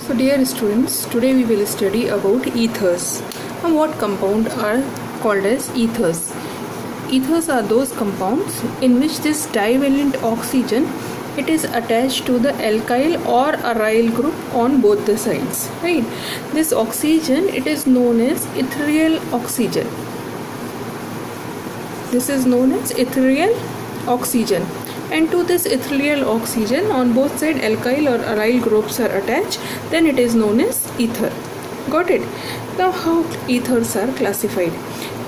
So dear students, today we will study about ethers. And what compound are called as ethers? Ethers are those compounds in which this divalent oxygen it is attached to the alkyl or aryl group on both the sides. Right? This oxygen it is known as ethereal oxygen. This is known as ethereal oxygen. And to this ethereal oxygen on both sides alkyl or aryl groups are attached, then it is known as ether. Got it? Now how ethers are classified?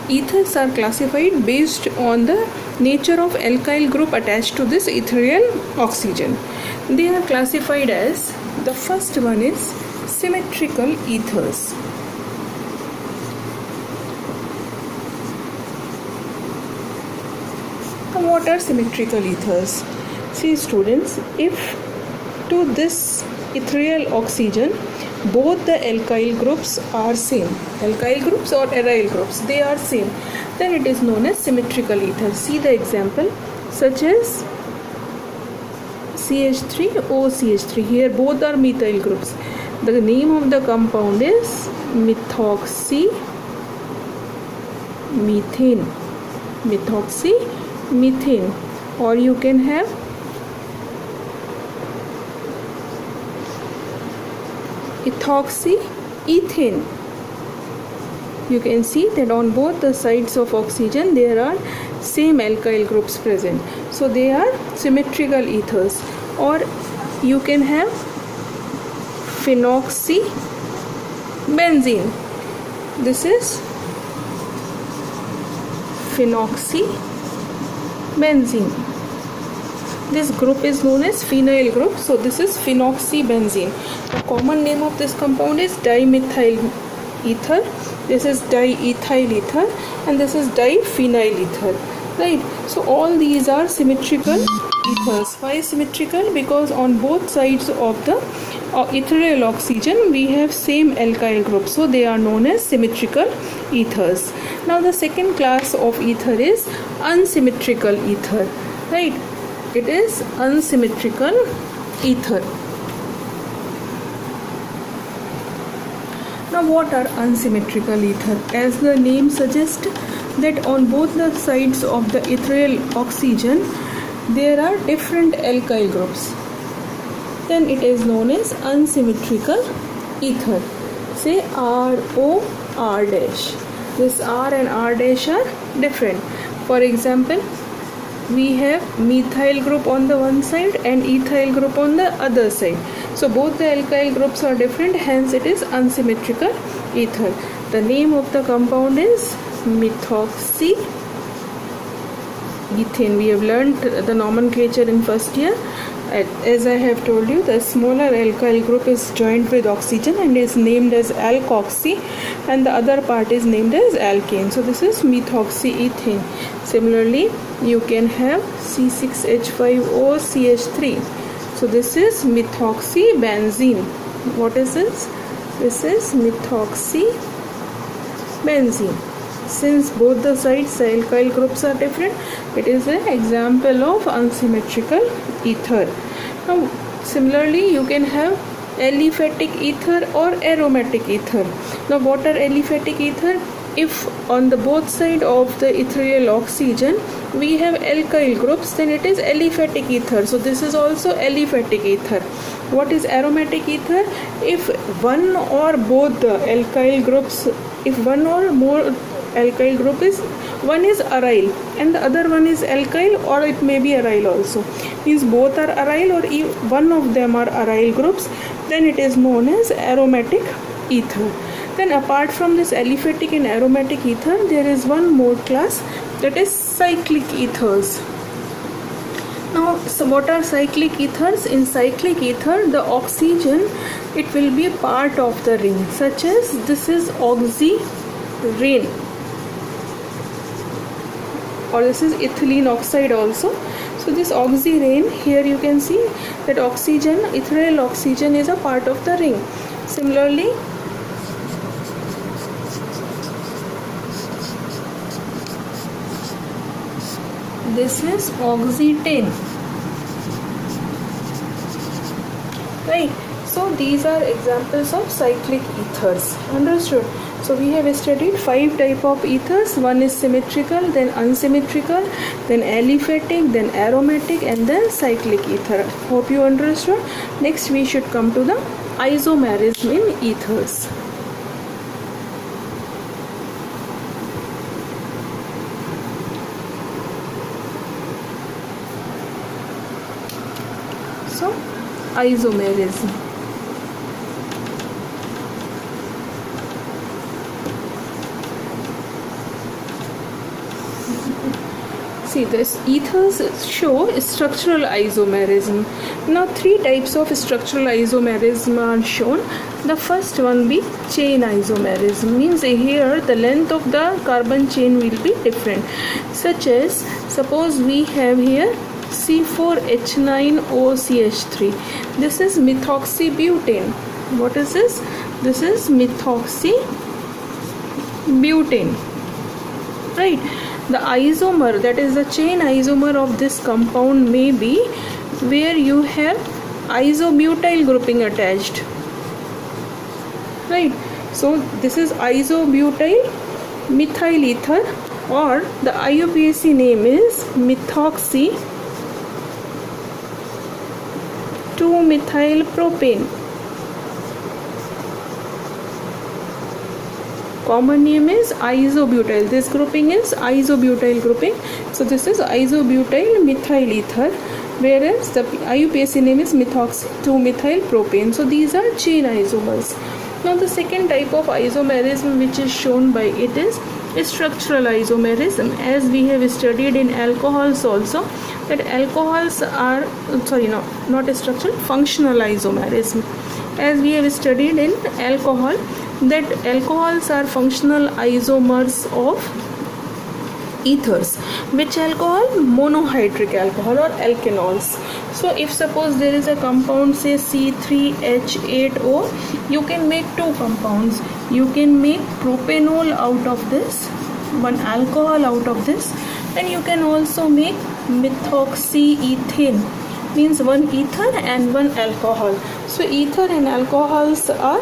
Ethers are classified based on the nature of alkyl group attached to this ethereal oxygen. They are classified as, the first one is symmetrical ethers. What are symmetrical ethers? See students, if to this ethereal oxygen both the alkyl groups are same, alkyl groups or aryl groups, they are same, then it is known as symmetrical ether. See the example, such as CH3OCH3. Here both are methyl groups. The name of the compound is methoxymethane. Methoxymethane, or you can have ethoxyethane. You can see that on both the sides of oxygen there are same alkyl groups present, so they are symmetrical ethers. Or you can have phenoxybenzene. This is phenoxybenzene. This group is known as phenyl group, so this is phenoxybenzene. The common name of this compound is dimethyl ether. This is diethyl ether, and this is diphenyl ether. Right? So all these are symmetrical ethers. Why symmetrical? Because on both sides of the ethereal oxygen we have same alkyl group, so they are known as symmetrical ethers. Now the second class of ether is unsymmetrical ether. Right? It is unsymmetrical ether. Now what are unsymmetrical ether? As the name suggests, that on both the sides of the ethereal oxygen there are different alkyl groups, then it is known as unsymmetrical ether. Say RO R dash. This R and R dash are different. For example, we have methyl group on the one side and ethyl group on the other side. So both the alkyl groups are different, hence it is unsymmetrical ether. The name of the compound is methoxyethane. We have learned the nomenclature in first year. As I have told you, the smaller alkyl group is joined with oxygen and is named as alkoxy, and the other part is named as alkane. So this is methoxyethane. Similarly, you can have C6H5OCH3. So this is methoxybenzene. What is this? This is methoxybenzene. Since both the sides the alkyl groups are different, it is an example of unsymmetrical ether. Now similarly you can have aliphatic ether or aromatic ether. Now what are aliphatic ether? If on the both side of the ethereal oxygen we have alkyl groups, then it is aliphatic ether. So this is also aliphatic ether. What is aromatic ether? If one or both the alkyl groups, if one or more alkyl group is, one is aryl and the other one is alkyl, or it may be aryl also, means both are aryl or one of them are aryl groups, then it is known as aromatic ether. Then apart from this aliphatic and aromatic ether, there is one more class, that is cyclic ethers. Now, so what are cyclic ethers? In cyclic ether, the oxygen it will be a part of the ring, such as this is oxyrane, or this is ethylene oxide also. So this oxyrane, here you can see that oxygen, ethereal oxygen is a part of the ring. Similarly, this is oxetane. Right? So these are examples of cyclic ethers. Understood? So we have studied 5 type of ethers. One is symmetrical, then unsymmetrical, then aliphatic, then aromatic, and then cyclic ether. Hope you understood. Next we should come to the isomerism in ethers. So isomerism. See, this ethers show structural isomerism. Now 3 types of structural isomerism are shown. The first one be chain isomerism, means here the length of the carbon chain will be different, such as suppose we have here C4H9OCH3. This is methoxybutane. What is this? This is methoxybutane, right? The isomer, that is the chain isomer of this compound, may be where you have isobutyl grouping attached, right? So this is isobutyl methyl ether, or the IUPAC name is methoxy 2-methyl propane. Common name is isobutyl. This grouping is isobutyl grouping. So this is isobutyl methyl ether, whereas the IUPAC name is methoxy 2-methyl propane. So these are chain isomers. Now the second type of isomerism which is shown by it is structural isomerism. As we have studied in alcohols also, that alcohols are, not structural, functional isomerism. As we have studied in alcohol, that alcohols are functional isomers of ethers. Which alcohol? Monohydric alcohol or alkanols. So if suppose there is a compound, say C3H8O, you can make 2 compounds. You can make propanol out of this, one alcohol out of this, and you can also make methoxyethane, means one ether and one alcohol. So ether and alcohols are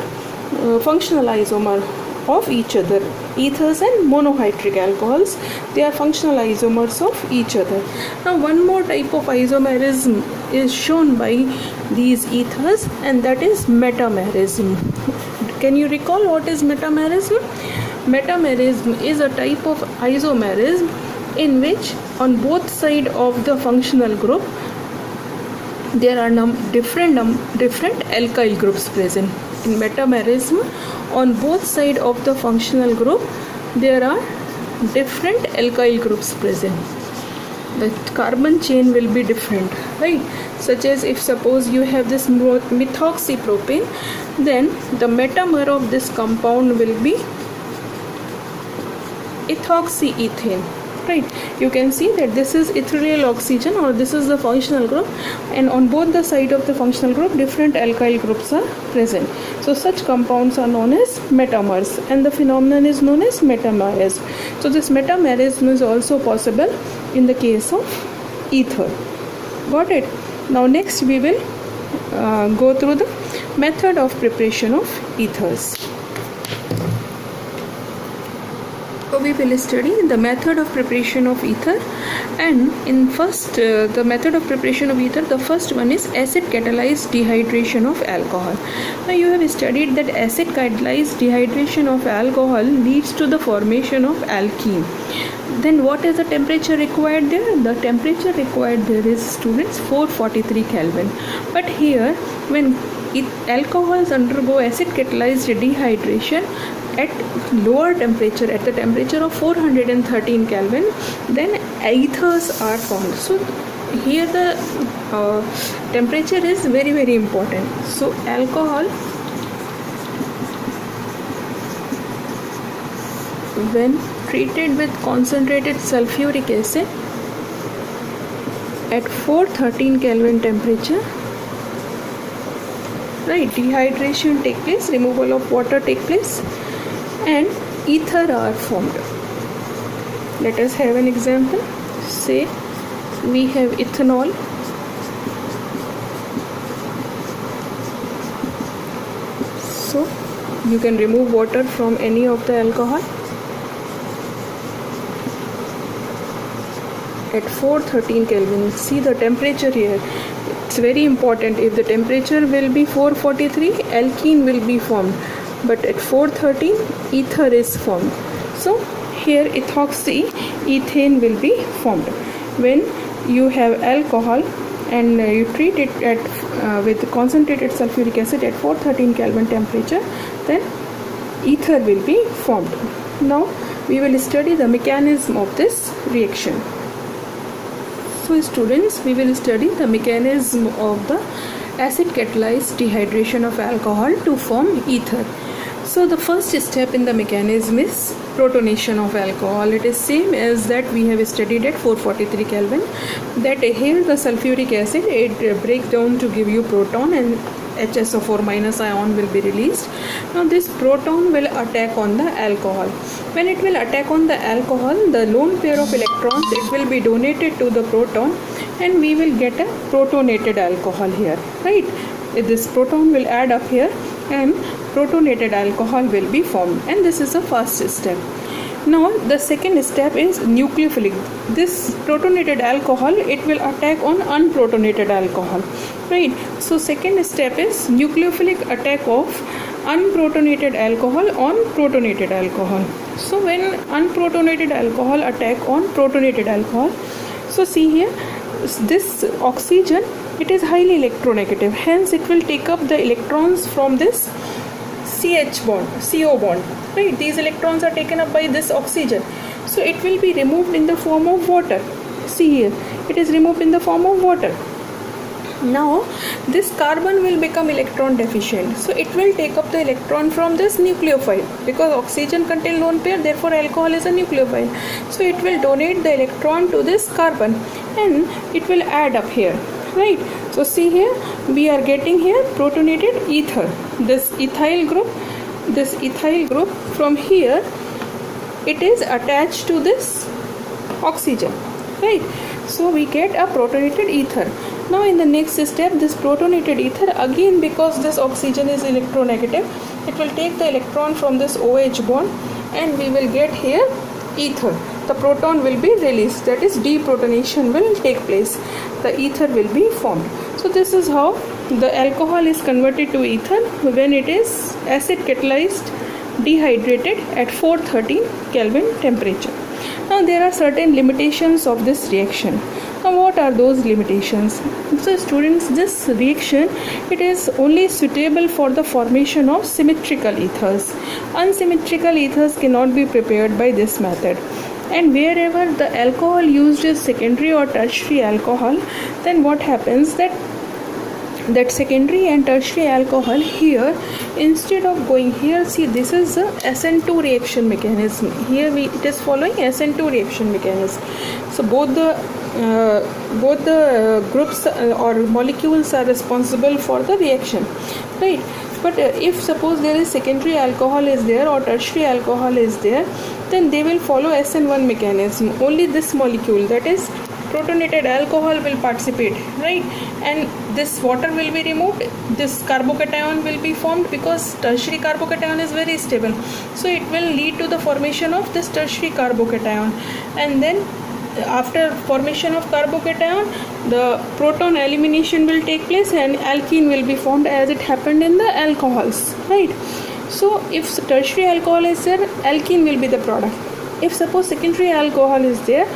functional isomer of each other. Ethers and monohydric alcohols, they are functional isomers of each other. Now one more type of isomerism is shown by these ethers, and that is metamerism. Can you recall what is metamerism? Metamerism is a type of isomerism in which on both sides of the functional group there are different alkyl groups present. In metamerism, on both sides of the functional group there are different alkyl groups present. The carbon chain will be different, right? Such as if suppose you have this methoxypropane, then the metamer of this compound will be ethoxyethane, right? You can see that this is ethereal oxygen, or this is the functional group, and on both the side of the functional group different alkyl groups are present. So such compounds are known as metamers, and the phenomenon is known as metamerism. So this metamerism is also possible in the case of ether. Got it? Now next we will go through the method of preparation of ethers. So we will study the method of preparation of ether, and in first the method of preparation of ether, the first one is acid catalyzed dehydration of alcohol. Now you have studied that acid catalyzed dehydration of alcohol leads to the formation of alkene. Then what is the temperature required there? The temperature required there is, students, 443 Kelvin. But here when alcohols undergo acid catalyzed dehydration at lower temperature, at the temperature of 413 Kelvin, then ethers are formed. So here the temperature is very, very important. So alcohol, when treated with concentrated sulfuric acid at 413 Kelvin temperature, right, dehydration take place, removal of water take place, and ether are formed. Let us have an example. Say we have ethanol, So you can remove water from any of the alcohol. At 413 Kelvin, see the temperature here, it's very important. If the temperature will be 443, alkene will be formed, but at 413 ether is formed. So here ethoxy ethane will be formed. When you have alcohol and you treat it with concentrated sulfuric acid at 413 Kelvin temperature, then ether will be formed. Now we will study the mechanism of this reaction. So students, we will study the mechanism of the acid catalyzed dehydration of alcohol to form ether. So the first step in the mechanism is protonation of alcohol. It is same as that we have studied at 443 Kelvin. That here the sulfuric acid, it breaks down to give you proton and HSO4 minus ion will be released. Now this proton will attack on the alcohol. When it will attack on the alcohol, the lone pair of electrons, it will be donated to the proton and we will get a protonated alcohol here, right? This proton will add up here and protonated alcohol will be formed, and this is the first step. Now the second step is nucleophilic. This protonated alcohol, it will attack on unprotonated alcohol, right? So second step is nucleophilic attack of unprotonated alcohol on protonated alcohol. So when unprotonated alcohol attack on protonated alcohol, so see here, this oxygen, it is highly electronegative, hence it will take up the electrons from this CH bond, CO bond, right? These electrons are taken up by this oxygen, so it will be removed in the form of water. See here, it is removed in the form of water. Now this carbon will become electron deficient, so it will take up the electron from this nucleophile, because oxygen contains lone pair, therefore alcohol is a nucleophile, so it will donate the electron to this carbon and it will add up here, right? So see here, we are getting here protonated ether. This ethyl group from here, it is attached to this oxygen, right? So we get a protonated ether. Now in the next step, this protonated ether, again because this oxygen is electronegative, it will take the electron from this OH bond and we will get here ether. The proton will be released, that is deprotonation will take place. The ether will be formed. So this is how the alcohol is converted to ether when it is acid catalyzed dehydrated at 413 Kelvin temperature. Now there are certain limitations of this reaction. Now what are those limitations? So students, this reaction, it is only suitable for the formation of symmetrical ethers. Unsymmetrical ethers cannot be prepared by this method. And wherever the alcohol used is secondary or tertiary alcohol, then what happens that secondary and tertiary alcohol here, instead of going here, see this is the SN2 reaction mechanism. Here it is following SN2 reaction mechanism. So both the groups or molecules are responsible for the reaction, right? But if suppose there is secondary alcohol is there or tertiary alcohol is there, then they will follow SN1 mechanism. Only this molecule, that is protonated alcohol, will participate, right? And this water will be removed, this carbocation will be formed, because tertiary carbocation is very stable, so it will lead to the formation of this tertiary carbocation, and then after formation of carbocation, the proton elimination will take place and alkene will be formed as it happened in the alcohols, right? So if tertiary alcohol is there, alkene will be the product. If suppose secondary alcohol is there,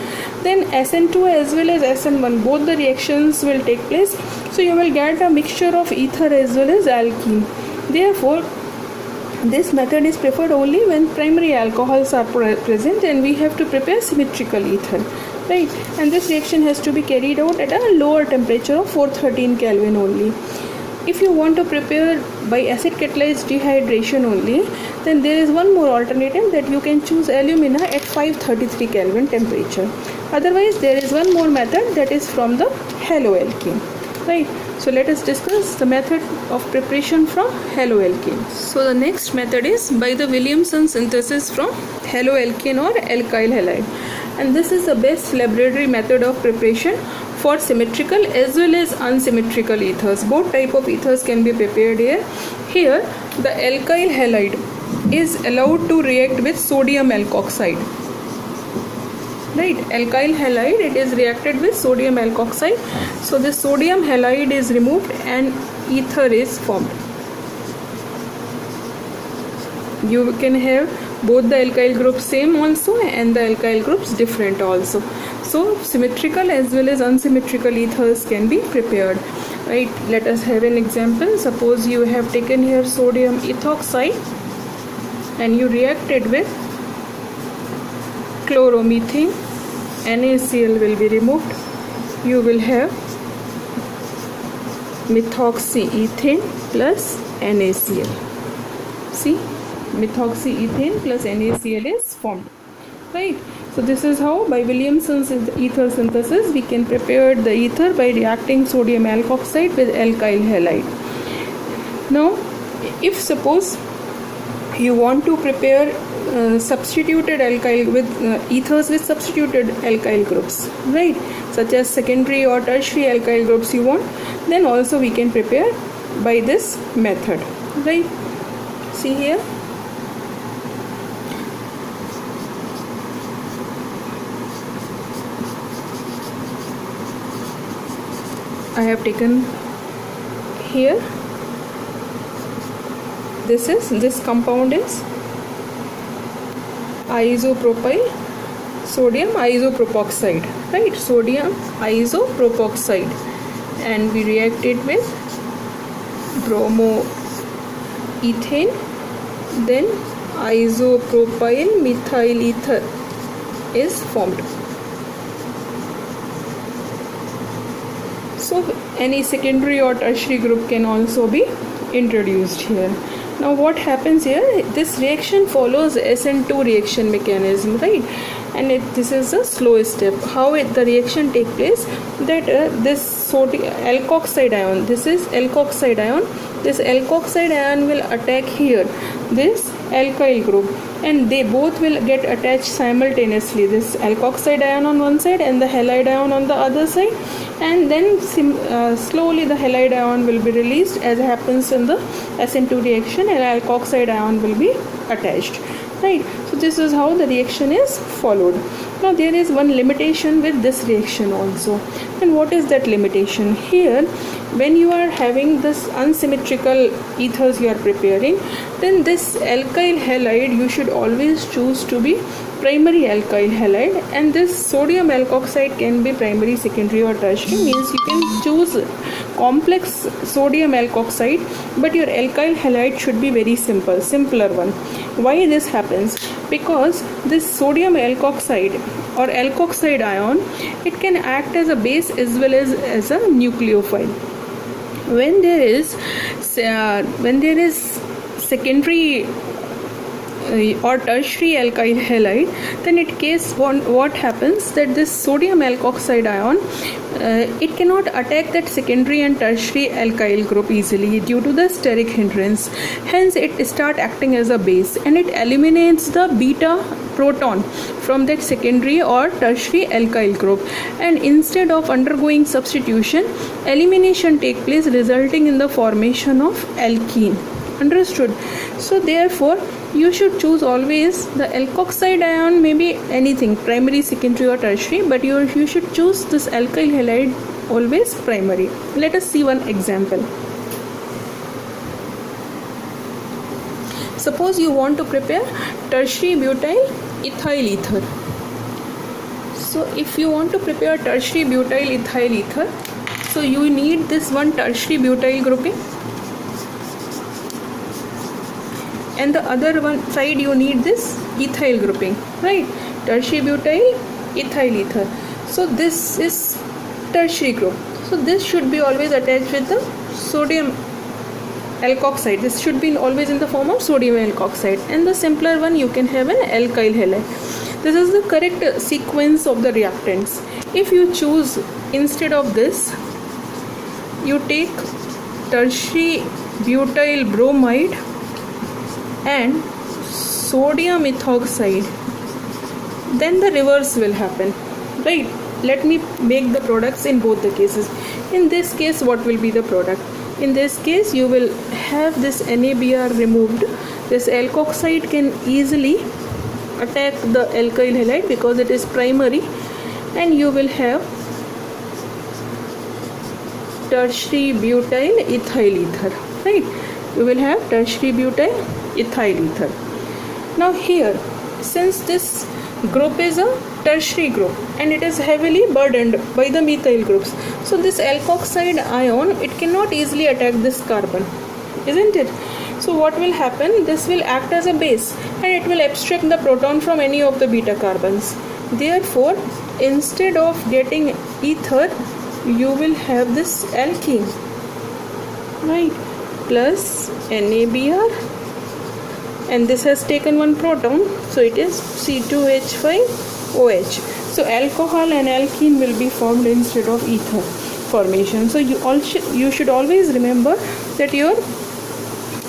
then SN2 as well as SN1, both the reactions will take place, so you will get a mixture of ether as well as alkene. Therefore this method is preferred only when primary alcohols are present and we have to prepare symmetrical ether, right? And this reaction has to be carried out at a lower temperature of 413 Kelvin only. If you want to prepare by acid catalyzed dehydration only, then there is one more alternative, that you can choose alumina at 533 Kelvin temperature. Otherwise there is one more method, that is from the haloalkene, right? So let us discuss the method of preparation from haloalkene. So the next method is by the Williamson synthesis from haloalkene or alkyl halide, and this is the best laboratory method of preparation for symmetrical as well as unsymmetrical ethers. Both type of ethers can be prepared here. Here the alkyl halide is allowed to react with sodium alkoxide. Right, alkyl halide, it is reacted with sodium alkoxide. So the sodium halide is removed and ether is formed. You can have both the alkyl groups same also and the alkyl groups different also. So symmetrical as well as unsymmetrical ethers can be prepared. Right, let us have an example. Suppose you have taken here sodium ethoxide and you reacted with chloromethane. NaCl will be removed. You will have methoxyethane plus NaCl. See, methoxyethane plus NaCl is formed. Right. So this is how by Williamson's ether synthesis we can prepare the ether by reacting sodium alkoxide with alkyl halide. Now, if suppose you want to prepare substituted alkyl with ethers with substituted alkyl groups, right, such as secondary or tertiary alkyl groups you want, then also we can prepare by this method. Right. See here. I have taken here, this compound is isopropyl sodium isopropoxide, right, sodium isopropoxide, and we react it with bromoethane, then isopropyl methyl ether is formed. So any secondary or tertiary group can also be introduced here. Now what happens here, this reaction follows SN2 reaction mechanism, right, and this is a slow step. How the reaction take place, that this sodium alkoxide ion, this is alkoxide ion, this alkoxide ion will attack here this alkyl group, and they both will get attached simultaneously, this alkoxide ion on one side and the halide ion on the other side, and then slowly the halide ion will be released as happens in the SN2 reaction, and alkoxide ion will be attached. Right, so this is how the reaction is followed. Now there is one limitation with this reaction also, and what is that limitation? Here, when you are having this unsymmetrical ethers you are preparing, then this alkyl halide you should always choose to be primary alkyl halide, and this sodium alkoxide can be primary, secondary or tertiary, means you can choose complex sodium alkoxide, but your alkyl halide should be very simpler one. Why this happens? Because this sodium alkoxide or alkoxide ion, it can act as a base as well as a nucleophile. When there is secondary or tertiary alkyl halide, then in case what happens, that this sodium alkoxide ion it cannot attack that secondary and tertiary alkyl group easily due to the steric hindrance. Hence it start acting as a base, and it eliminates the beta proton from that secondary or tertiary alkyl group, and instead of undergoing substitution, elimination take place, resulting in the formation of alkene. Understood? So therefore you should choose always the alkoxide ion, maybe anything, primary, secondary or tertiary, but you should choose this alkyl halide always primary. Let us see one example. Suppose you want to prepare tertiary butyl ethyl ether. So if you want to prepare tertiary butyl ethyl ether, so you need this one tertiary butyl grouping, and the other one side you need this ethyl grouping, right? Tertiary butyl ethyl ether. So this is tertiary group. So this should be always attached with the sodium alkoxide. This should be always in the form of sodium alkoxide, and the simpler one you can have an alkyl halide. This is the correct sequence of the reactants. If you choose instead of this, you take tertiary butyl bromide and sodium ethoxide, then the reverse will happen, right? Let me make the products in both the cases. In this case, what will be the product? In this case, you will have this NaBr removed. This alkoxide can easily attack the alkyl halide because it is primary, and you will have tertiary butyl ethyl ether, right? You will have tertiary butyl ethyl ether. Now here, since this group is a tertiary group and it is heavily burdened by the methyl groups, so this alkoxide ion, it cannot easily attack this carbon, isn't it? So what will happen, this will act as a base and it will abstract the proton from any of the beta carbons. Therefore, instead of getting ether, you will have this alkene, right, plus NaBr, and this has taken one proton, so it is C2H5OH. So alcohol and alkene will be formed instead of ether formation. So you should always remember that your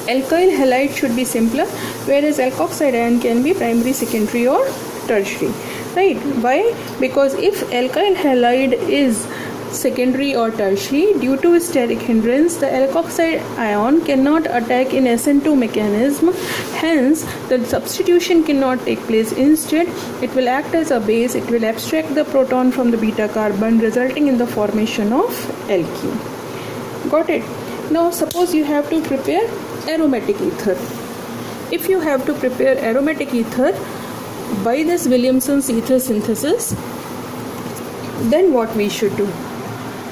alkyl halide should be simpler, whereas alkoxide ion can be primary, secondary or tertiary, right? Why? Because if alkyl halide is secondary or tertiary, due to steric hindrance, the alkoxide ion cannot attack in SN2 mechanism, hence the substitution cannot take place. Instead, it will act as a base, it will abstract the proton from the beta carbon, resulting in the formation of alkene. Got it? Now suppose you have to prepare aromatic ether. If you have to prepare aromatic ether by this Williamson's ether synthesis, then what we should do?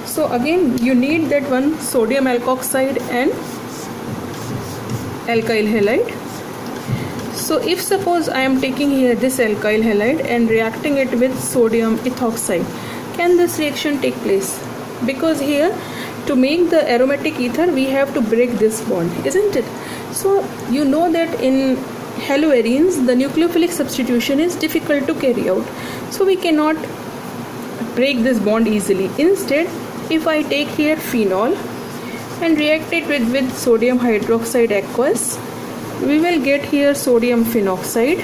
So again, you need that one sodium alkoxide and alkyl halide. So if suppose I am taking here this alkyl halide and reacting it with sodium ethoxide, can this reaction take place? Because here, to make the aromatic ether, we have to break this bond, isn't it? So you know that in haloarenes, the nucleophilic substitution is difficult to carry out. So we cannot break this bond easily. Instead, if I take here phenol and react it with sodium hydroxide aqueous, we will get here sodium phenoxide,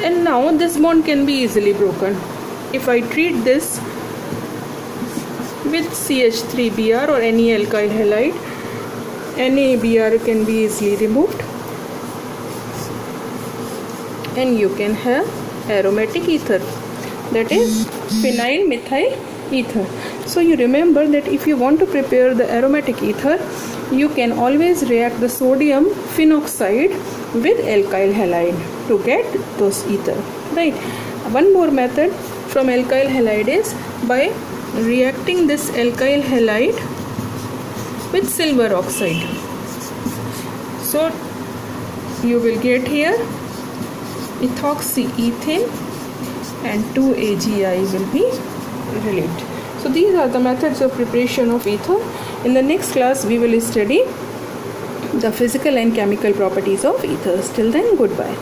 and now this bond can be easily broken. If I treat this with CH3Br or any alkyl halide, NaBr can be easily removed and you can have aromatic ether, that is phenyl methyl ether. So you remember that if you want to prepare the aromatic ether, you can always react the sodium phenoxide with alkyl halide to get those ether, right? One more method from alkyl halide is by reacting this alkyl halide with silver oxide. So you will get here ethoxyethane and 2-AgI will be released. So these are the methods of preparation of ether. In the next class, we will study the physical and chemical properties of ethers. Till then, goodbye.